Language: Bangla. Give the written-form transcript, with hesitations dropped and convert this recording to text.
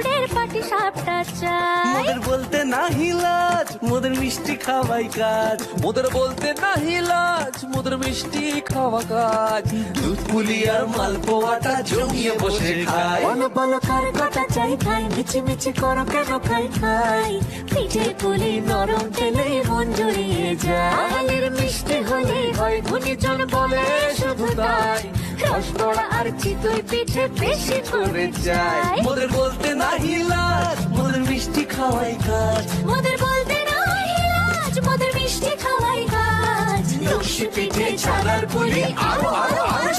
মোদের পাটি সাপটা চাই। মোদের বলতে নাহি লাজ, মোদের মিষ্টি খাওয়াই কাজ। মোদের বলতে নাহি লাজ, মোদের মিষ্টি খাওয়া কাজ। দুধ পুলি আর মালপোয়াটা জমিয়ে বসে খায়। বলো বলো কার কটা চাই খাই, মিছি মিছি করো কেন খাই খাই। পিঠে পুলি নরম তেলে মন জড়িয়ে যায়। বাঙালির মিষ্টি হলে হয় গুণীজন বলে শুধু তাই। রসগোল্লা আর চিতই পিঠে বেশি করে চাই। মোদের বলতে নাহি লাজ, মোদের মিষ্টি খাওয়াই কাজ। মোদের বলতে নাই লাজ, মোদের মিষ্টি খাওয়াই কাজ। লস্যি পিঠে ছানার পুলি আরো আরো আরো